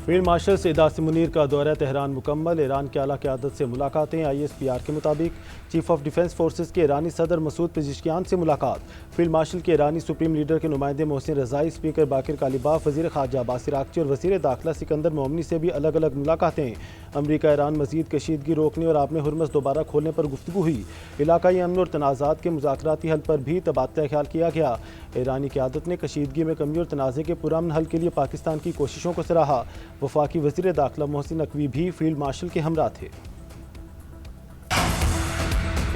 Field marshal Saeed Asim Munir का दौरा Tehran मुकम्मल। ईरान के आला क़यादत से मुलाकातें। ISPR के मुताबिक चीफ ऑफ डिफेंस फोर्सेस के ईरानी सदर मसूद पेजिशकियान से मुलाकात। फील्ड मार्शल के ईरानी सुप्रीम लीडर के नुमाइंदे मोहसिन रज़ाई, स्पीकर बाकिर कालिबाफ, वज़ीर ख़ारजा अब्बास इराक़ची और वज़ीर दाखिला सिकंदर मोमनी से भी अलग अलग मुलाकातें। अमरीका ईरान मज़ीद कशीदगी रोकने और आबने हुर्मुज़ दोबारा खोलने पर गुफ्तगू हुई। इलाकाई अमन और तनाज़ात के मुज़ाकराती हल पर भी तबादला ख्याल किया गया। ईरानी क़यादत ने कशीदगी में कमी और तनाज़े के पुरअमन हल के लिए पाकिस्तान की कोशिशों को सराहा। वफाकी वज़ीर दाखिला मोहसिन नकवी भी फील्ड मार्शल के हमरा थे।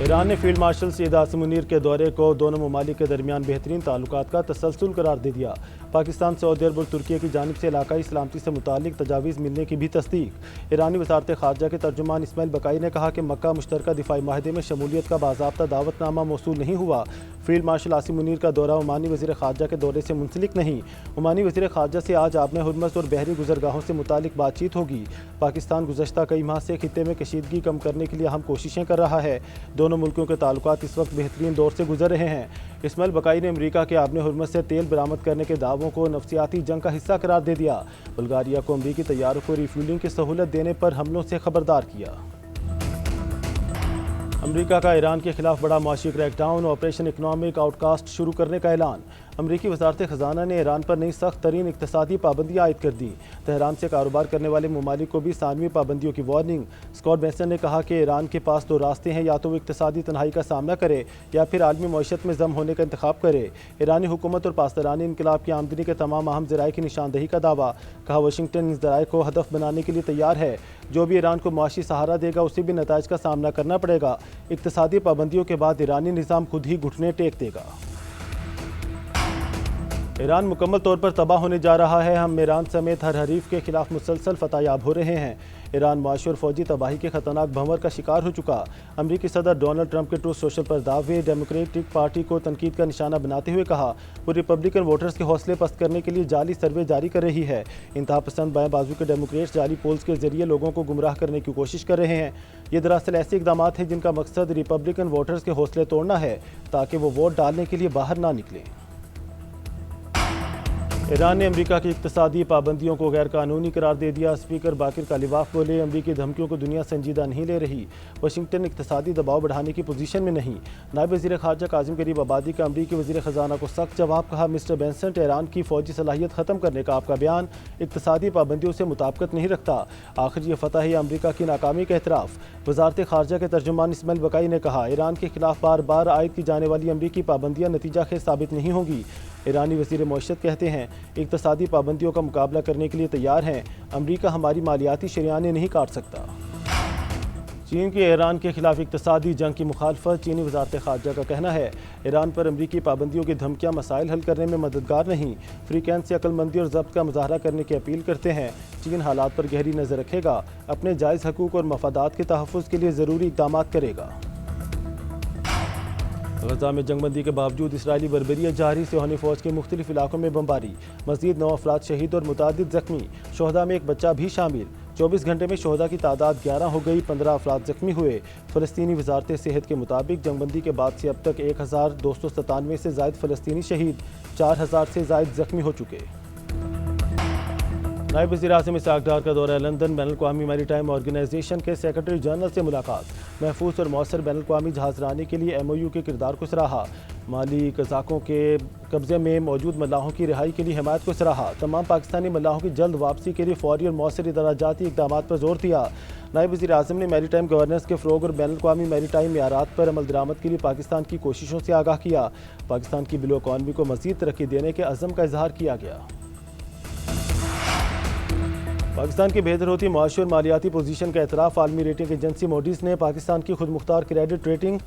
ईरान ने फील्ड मार्शल सईद आसिम मुनीर के दौरे को दोनों ममालिक के दरमियान बेहतरीन ताल्लुकात का तसलसल करार दे दिया। पाकिस्तान, सऊदी अरब और तुर्की की जानिब से इलाकाई सलामती से मुतालिक तजावीज़ मिलने की भी तस्दीक। ईरानी वज़ारत ख़ारजा के तर्जुमान इस्माइल बकाई ने कहा कि मक्का मुश्तरका दिफाई माहदे में शमूलियत का बाज़ाब्ता दावतनामा मौसूल नहीं हुआ। फील्ड मार्शल आसिम मुनीर का दौरा ओमानी वज़ीर ख़ारजा के दौरे से मुंसलिक नहीं। ओमानी वज़ीर ख़ारजा से आज आबने हुर्मुज़ और बहरी गुज़रगाहों से मुतालिक बातचीत होगी। पाकिस्तान गुज़श्ता कई माह से खित्ते में कशीदगी कम करने के लिए अहम कोशिशें कर रहा है। दोनों मुल्कों के ताल्लुकात इस वक्त बेहतरीन दौर से गुजर रहे हैं। इस्माइल बकाई ने अमरीका के आबने हुर्मुज़ से तेल बरामद करने के दावों को नफसियाती जंग का हिस्सा करार दे दिया। बुल्गारिया को अमरीकी तैयारों को रिफ्यूलिंग की सहूलत देने पर हमलों से खबरदार किया। अमरीका का ईरान के खिलाफ बड़ा मुआशी क्रैकडाउन, ऑपरेशन इकनॉमिक आउटकास्ट शुरू करने का ऐलान। अमरीकी वज़ारत ख़जाना ने ईरान पर नई सख्त तरीन इक़्तिसादी पाबंदियाँ आयद कर दी। तेहरान से कारोबार करने वाले ममालिक को भी सानवी पाबंदियों की वार्निंग। स्कॉट बेंसन ने कहा कि ईरान के पास दो रास्ते हैं, या तो वो इक़्तिसादी तनहाई का सामना करे या फिर आलमी मईशत में जम होने का इंतखाब करे। ईरानी हुकूमत और पासदारानी इनकलाब की आमदनी के तमाम अहम ज़राए की निशानदही का दावा। कहा वाशिंगटन इस ज़राए को हदफ बनाने के लिए तैयार है। जो भी ईरान को मुआशी सहारा देगा उसे भी नताइज का सामना करना पड़ेगा। इक़्तिसादी पाबंदियों के बाद ईरानी निज़ाम खुद ही घुटने टेक देगा। ईरान मुकम्मल तौर पर तबाह होने जा रहा है। हम ईरान समेत हर हरीफ के खिलाफ मुसलसल फतहयाब हो रहे हैं। ईरान मुआशी और फौजी तबाही के खतरनाक भंवर का शिकार हो चुका। अमरीकी सदर डोनाल्ड ट्रंप के ट्रूथ सोशल पर दावे। डेमोक्रेटिक पार्टी को तनकीद का निशाना बनाते हुए कहा वो रिपब्लिकन वोटर्स के हौसले पस्त करने के लिए जाली सर्वे जारी कर रही है। इंतहा पसंद बाएं बाजू के डेमोक्रेट्स जाली पोल्स के जरिए लोगों को गुमराह करने की कोशिश कर रहे हैं। ये दरअसल ऐसे इकदाम हैं जिनका मकसद रिपब्लिकन वोटर्स के हौसले तोड़ना है ताकि वो वोट डालने के लिए बाहर ना निकलें। ईरान ने अमरीका की इक़्तिसादी पाबंदियों को गैर कानूनी करार दे दिया। स्पीकर बाकिर कालिबाफ बोले अमरीकी धमकियों को दुनिया संजीदा नहीं ले रही। वाशिंगटन इक़्तिसादी दबाव बढ़ाने की पोजीशन में नहीं। नायब वज़ीर ख़ारजा काज़िम गरीब आबादी का अमरीकी वज़ीर ख़जाना को सख्त जवाब। कहा मिस्टर बेंसन, ईरान की फ़ौजी सलाहियत ख़त्म करने का आपका बयान इक़्तिसादी पाबंदियों से मुताबिकत नहीं रखता। आखिर ये फतह है अमरीका की नाकामी का एतराफ़। वज़ारत ख़ारजा के तर्जुमान इस्माइल बकाई ने कहा ईरान के खिलाफ बार बार आयद की जाने वाली अमरीकी पाबंदियाँ नतीजा खेज साबित नहीं होंगी। ईरानी वज़ीर मईशत कहते हैं इक़्तिसादी पाबंदियों का मुकाबला करने के लिए तैयार हैं। अमरीका हमारी मालियाती शरियानें नहीं काट सकता। चीन की ईरान के खिलाफ इक़्तिसादी जंग की मुखालफत। चीनी वज़ारत ख़ारजा का कहना है ईरान पर अमरीकी पाबंदियों की धमकियाँ मसाइल हल करने में मददगार नहीं। फ्रीकैन से अक्लमंदी और ज़ब्त का मुजाहरा करने की अपील करते हैं। चीन हालात पर गहरी नज़र रखेगा, अपने जायज़ हकूक़ और मफादात के तहफ़्फ़ुज़ के लिए ज़रूरी इक़दाम करेगा। गजा में जंगबंदी के बावजूद इसराइली बर्बरियत जारी। सिहोनी फ़ौज के मुख्तलिफ इलाकों में बमबारी। मज़ीद 9 अफराद शहीद और मुतादिद ज़ख्मी। शोहदा में एक बच्चा भी शामिल। 24 घंटे में शोहदा की तादाद 11 हो गई। 15 अफराद ज़ख्मी हुए। फ़लस्तीनी वज़ारत सेहत के मुताबिक जंगबंदी के बाद से अब तक 1297 से ज़ायद फ़लस्तीनी शहीद, 4000 से ज़ायद ज़ख्मी हो चुके। नायब वज़ीर आज़म इसहाक़ डार का दौरा लंदन। बैनुल-अक़वामी मैरीटाइम ऑर्गेनाइजेशन के सेक्रेटरी जनरल से मुलाकात। महफूज और मौसर बैनुल-अक़वामी जहाज़रानी के लिए MOU के किरदार को सराहा। माली कज़ाकों के कब्ज़े में मौजूद मल्लाहों की रिहाई के लिए हिमायत को सराहा। तमाम पाकिस्तानी मल्लाहों की जल्द वापसी के लिए फौरी और मौसर इदराजाती इक़दामात पर जोर दिया। नायब वज़ीर आज़म ने मैरीटाइम गवर्नेंस के फ़रोग़ और बैनुल-अक़वामी मैरीटाइम मियारात पर अमल दरामद के लिए पाकिस्तान की कोशिशों से आगाह किया। पाकिस्तान की बिलो इकॉनमी को मज़ीद तरक्की देने के अज़म का इजहार किया गया। पाकिस्तान की बेहतर होती मुआशी और मालियाती पोजीशन का एतराफ़। आलमी रेटिंग एजेंसी मोडीज़ ने पाकिस्तान की खुद मुख्तार क्रेडिट रेटिंग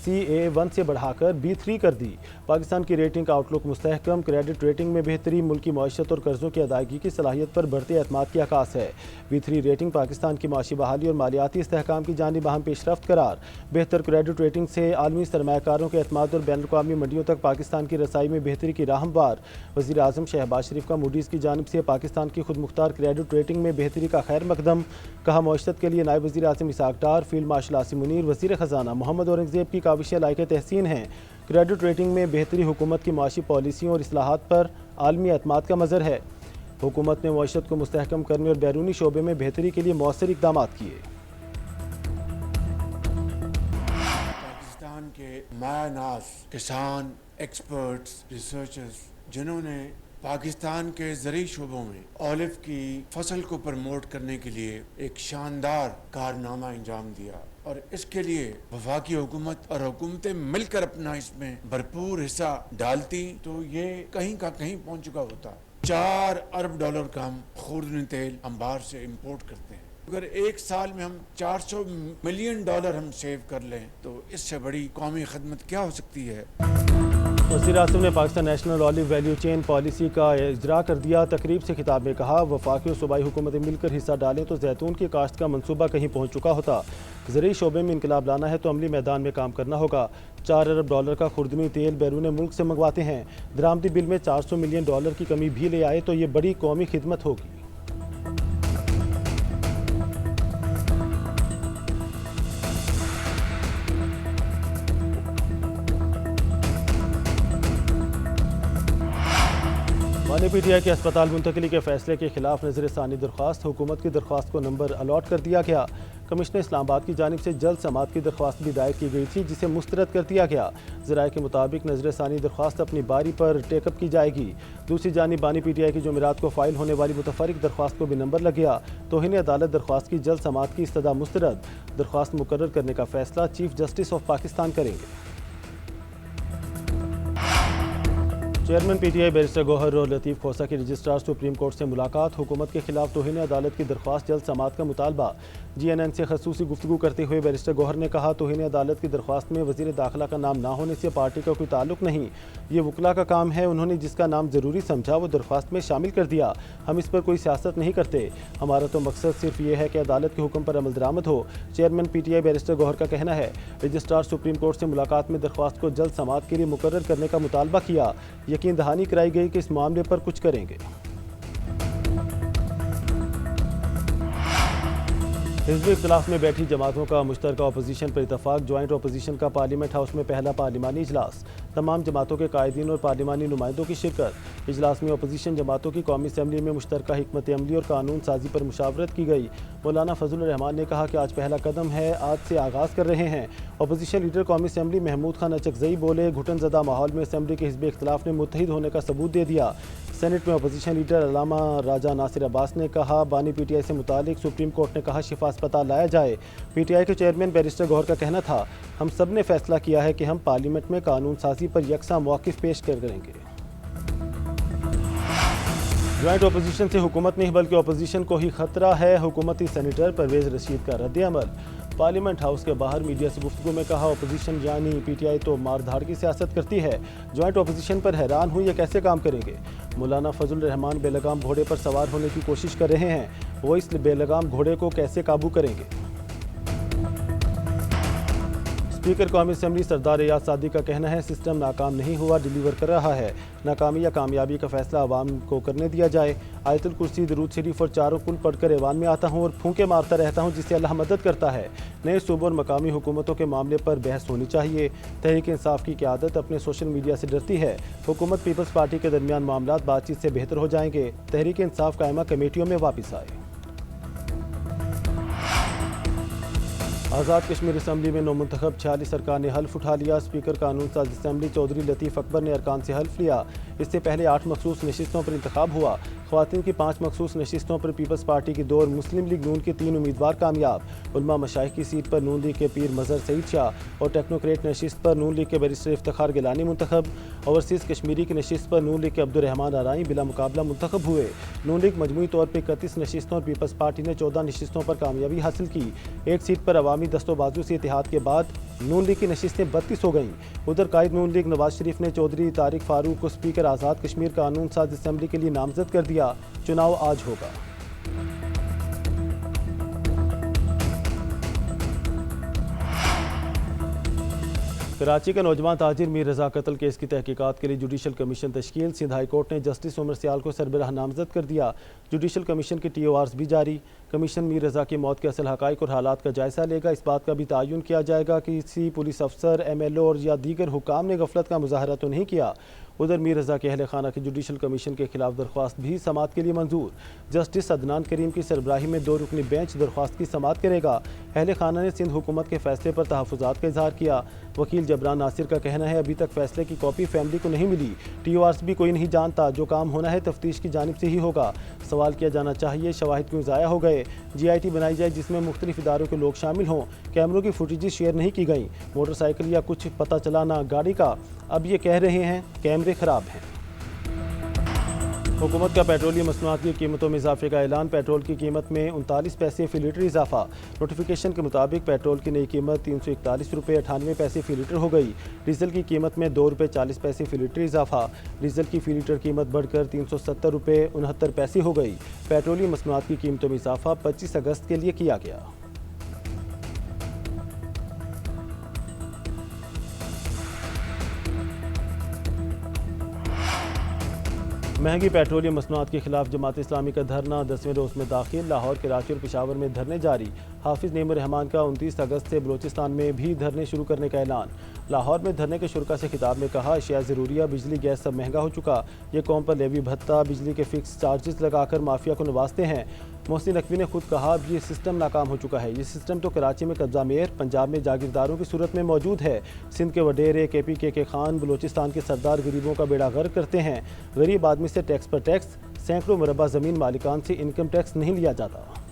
CA1 से बढ़ाकर B3 कर दी। पाकिस्तान की रेटिंग का आउटलुक मुस्तहकम। क्रेडिट रेटिंग में बेहतरी मुल्की मईशत और कर्ज़ों की अदायगी की सलाहियत पर बढ़ते एतमाद की अक्कास है। B3 रेटिंग पाकिस्तान की माशी बहाली और मालियाती इस्तेहकाम की जानिब अहम पेशरफ्त करार। बेहतर क्रेडिट रेटिंग से आलमी सरमायाकारों के एतमाद और बैनुल-अक़वामी मंडियों तक पाकिस्तान की रसाई में बेहतरी की राह हमवार। वज़ीर आज़म शहबाज शरीफ का मूडीज़ की जानिब से पाकिस्तान की खुद मुख्तार क्रेडिट रेटिंग में बेहतरी का खैर मकदम। कहा मईशत के लिए नायब वज़ीर आज़म इसहाक़ डार, फील्ड मार्शल आसिम मुनीर, वज़ीर ख़जाना मोहम्मद औरंगज़ेब की काविशें लायक़े तहसीन हैं। क्रेडिट रेटिंग में बेहतरी हुकूमत की माशी पॉलिसियों और इस्लाहात पर आलमी एतमाद का मज़र है। हुकूमत ने मईशत को मुस्तहकम करने और बैरूनी शोबे में बेहतरी के लिए मौसर इकदाम किए। पाकिस्तान के मायानाज किसान, एक्सपर्ट्स, रिसर्चर्स जिन्होंने पाकिस्तान के ज़रूरी शोबों में ऑलिव की फसल को प्रमोट करने के लिए एक शानदार कारनामा अंजाम दिया और इसके लिए वफाकी हुकूमत और हुकूमतें मिलकर अपना इसमें भरपूर हिस्सा डालती तो ये कहीं का कहीं पहुंच चुका होता। $4 अरब का हम खुर्दनी तेल हम बाहर से इम्पोर्ट करते हैं। अगर एक साल में हम $400 मिलियन हम सेव कर लें तो इससे बड़ी कौमी खदमत क्या हो सकती है। वज़ीर आज़म ने Pakistan national olive value chain policy का इजरा कर दिया। तकरीब से खिताब में कहा, वफाकी और सूबाई हुकूमतें मिलकर हिस्सा डालें तो जैतून की काश्त का मनसूबा कहीं पहुँच चुका होता। ज़रूरी शोबे में इनकलाब लाना है तो अमली मैदान में काम करना होगा। $4 अरब का खुर्दनी तेल बैरून मुल्क से मंगवाते हैं। दरामदी बिल में $400 मिलियन की कमी भी ले आए तो ये बड़ी कौमी खिदमत होगी। वाले PTI के अस्पताल मुंतकली के फैसले के खिलाफ नजर सानी दरख्वास्त। हुकूमत की दरख्वास्त को नंबर अलॉट कर दिया गया। कमिश्नर इस्लामाबाद की जानिब से जल्द समाअत की दरख्वास्त भी दायर की गई थी जिसे मुस्तरद कर दिया गया। ज़राए के मुताबिक नजर सानी दरख्वास्त अपनी बारी पर टेकअप की जाएगी। दूसरी जानिब बानी PTI की जुमेरात को फाइल होने वाली मुतफरिक दरख्वास्त को भी नंबर लग गया। तौहीन अदालत दरख्वास्त की जल्द समाअत की इस्तदा मुस्तरद। दरख्वास्त मुकर्रर करने का फैसला चीफ जस्टिस ऑफ पाकिस्तान करेंगे। चेयरमैन PTI बैरिस्टर गौहर और लतीफ़ खोसा की रजिस्ट्रार सुप्रीम कोर्ट से मुलाकात। हुकूमत के खिलाफ तौहीन अदालत की दरख्वास्त जल्द समाअत का मुतालबा। GNN से खसूसी गुफ्तगू करते हुए बैरिस्टर गौहर ने कहा, तौहीन अदालत की दरख्वास्त में वज़ीर दाखिला का नाम ना होने से पार्टी का कोई ताल्लुक नहीं, ये वकला का काम है। उन्होंने जिसका नाम ज़रूरी समझा वो दरख्वास्त में शामिल कर दिया। हम इस पर कोई सियासत नहीं करते, हमारा तो मकसद सिर्फ ये है कि अदालत के हुक्म पर अमल दरामद हो। चेयरमैन PTI बैरिस्टर गौहर का कहना है, रजिस्ट्रार सुप्रीम कोर्ट से मुलाकात में दरख्वास्त को जल्द समाअत के लिए मुकर्रर करने का मुतालबा किया। यकीन दहानी कराई गई कि इस मामले पर कुछ करेंगे। हिज़्ब इख्तिलाफ में बैठी जमातों का मुश्तरका अपोजिशन पर इतफाक। ज्वाइंट अपोजिशन का पार्लियामेंट हाउस में पहला पार्लिमानी इजलास। तमाम जमातों के कायदीन और पार्लिमानी नुमाइंदों की शिरकत। इजलास में अपोजिशन जमातों की कौमी असम्बली में मुश्तरका हिकमत अमली और कानून साजी पर मुशावरत की गई। मौलाना फजलुर रहमान ने कहा कि आज पहला कदम है, आज से आगाज़ कर रहे हैं। अपोजिशन लीडर कौमी असम्बली महमूद खान अचकजई बोले, घुटन ज़दा माहौल में असम्बली के हिज़्ब इख्तिलाफ ने मुत्तहिद होने का सबूत दे दिया। सेनेट में अपोजिशन लीडर अल्लामा राजा नासिर अब्बास ने कहा, बानी PTI से मुतालिक सुप्रीम कोर्ट ने कहा शिफा अस्पताल लाया जाए। PTI के चेयरमैन बैरिस्टर गौहर का कहना था, हम सब ने फैसला किया है कि हम पार्लियामेंट में कानून साजी पर यकसा मौक़िफ़ पेश करेंगे। ज्वाइंट अपोजिशन से हुकूमत नहीं बल्कि अपोजिशन को ही खतरा है। हुकूमती सेनेटर परवेज़ रशीद का रद्द-ए-अमल। पार्लियामेंट हाउस के बाहर मीडिया से गुफ्तगू में कहा, अपोजिशन यानी PTI तो मारधाड़ की सियासत करती है। ज्वाइंट अपोजिशन पर हैरान हुई, ये कैसे काम करेंगे। मौलाना फजल रहमान बेलगाम घोड़े पर सवार होने की कोशिश कर रहे हैं, वो इस बेलगाम घोड़े को कैसे काबू करेंगे। स्पीकर कौमी असम्बली सरदार रियाज सादी का कहना है, सिस्टम नाकाम नहीं हुआ, डिलीवर कर रहा है। नाकामी या कामयाबी का फैसला आवाम को करने दिया जाए। आयतुल कुर्सी, दरूद शरीफ और चारों कुल पढ़कर ऐवान में आता हूँ और फूंके मारता रहता हूँ, जिससे अल्लाह मदद करता है। नए सूबों और मकामी हुकूमतों के मामले पर बहस होनी चाहिए। तहरीक इंसाफ की क़यादत अपने सोशल मीडिया से डरती है। हुकूमत पीपल्स पार्टी के दरमियान मामलात बातचीत से बेहतर हो जाएंगे। तहरीक इंसाफ कायमा कमेटियों में वापस आए। आज़ाद कश्मीर असम्बली में नौमुंतखब 46 अरकान ने हल्फ उठा लिया। स्पीकर कानून साज असम्बली चौधरी लतीफ़ अकबर ने अरकान से हल्फ लिया। इससे पहले 8 मखसूस नशिस्तों पर इंतखाब हुआ। ख़वातीन की 5 मखसूस नशिस्तों पर पीपल्स पार्टी की 2 और मुस्लिम लीग नून के 3 उम्मीदवार कामयाब। उलमा मशाइख की सीट पर नून लीग के पीर मज़हर सईद शाह और टेक्नोक्रेट नशिस्त पर नून लीग के बैरिस्टर इफ्तिखार गिलानी मुंतखब। ओवरसीज़ कश्मीरी की नशिस्त पर नून लीग के अब्दुर्रहमान आराई बिला मुकाबला मुंतखब हुए। नून लीग मजमूई तौर पर 31 नशिस्तों और पीपल्स पार्टी ने 14 नशिस्तों पर कामयाबी हासिल की। एक सीट पर अवामी दस्तोबाजू से इतिहाद के बाद नून लीग की नशिस्तें 32 हो गईं। उधर कायद नून लीग नवाज शरीफ ने चौधरी तारिक फारूक को स्पीकर आज़ाद कश्मीर कानून साज असम्बली के लिए नामजद कर दिया। चुनाव आज होगा। कराची का नौजवान ताजिर मीर रजा कत्ल केस की तहकीकात के लिए जुडिशल कमीशन तश्कील। सिंध हाई कोर्ट ने जस्टिस उमर सियाल को सरबराह नामजद कर दिया। जुडिशल कमीशन की TORs भी जारी। कमीशन मीर रजा की मौत के असल हक़ाइक़ और हालात का जायज़ा लेगा। इस बात का भी तयन किया जाएगा कि किसी पुलिस अफसर, MLO और या दीगर हुकाम ने गफलत का मुजाहरा तो नहीं किया। उधर मीर रजा के अहल खाना की जुडिशल कमीशन के खिलाफ दरख्वास्त भी समाअत के लिए मंजूर। जस्टिस अदनान करीम की सरबराही में 2 रुकनी बेंच दरख्वास्त की समाअत करेगा। अहल खाना ने सिंध हुकूमत के फैसले पर तहफ़्फ़ुज़ात का इजहार किया। वकील जबरान नासिर का कहना है अभी तक फैसले की कॉपी फैमिली को नहीं मिली। TORs भी कोई नहीं जानता, जो काम होना है तफ्तीश की जानिब से ही होगा। सवाल किया जाना चाहिए शवाहिद क्यों ज़ाया हो गए। GIT बनाई जाए जिसमें मुख्तलिफ इदारों के लोग शामिल हों। कैमरों की फुटेजेस शेयर नहीं की गई। मोटरसाइकिल या कुछ पता चला ना गाड़ी का, अब ये कह रहे हैं कैमरे ख़राब हैं। हुकूमत का पेट्रोलियम मसनूआत की कीमतों में इजाफे का ऐलान। पेट्रोल की कीमत में 39 पैसे फ़ी लीटर इजाफा। नोटिफिकेशन के मुताबिक पेट्रोल की नई कीमत 341 रुपये 98 पैसे फ़ी लीटर हो गई। डीजल की कीमत में 2 रुपये 40 पैसे फ़ी लीटर इजाफा। डीजल की फ़ी लीटर कीमत बढ़कर 370 रुपये 69 पैसे हो गई। पेट्रोलियम मसनूआत की कीमतों में इजाफा 25 अगस्त के लिए किया गया। महंगी पेट्रोलियम मसनूआत के खिलाफ जमात इस्लामी का धरना 10वें रोज़ में दाखिल। लाहौर, कराची और पेशावर में धरने जारी। हाफिज़ नेमर रहमान का 29 अगस्त से बलोचिस्तान में भी धरने शुरू करने का ऐलान। लाहौर में धरने के शुरा से खिताब में कहा अशिया ज़रूरिया, बिजली, गैस सब महंगा हो चुका। ये कौम पर लेवी भत्ता, बिजली के फिक्स चार्जेस लगाकर माफिया को नवाजते हैं। मोहसिन नकवी ने खुद कहा अब ये सिस्टम नाकाम हो चुका है। ये सिस्टम तो कराची में कब्जा मेयर, पंजाब में जागीरदारों की सूरत में मौजूद है। सिंध के वडेरे, KPK के खान, बलोचिस्तान के सरदार गरीबों का बेड़ा गर्क करते हैं। गरीब आदमी से टैक्स पर टैक्स, सैकड़ों मुरबा ज़मीन मालिकान से इनकम टैक्स नहीं लिया जाता।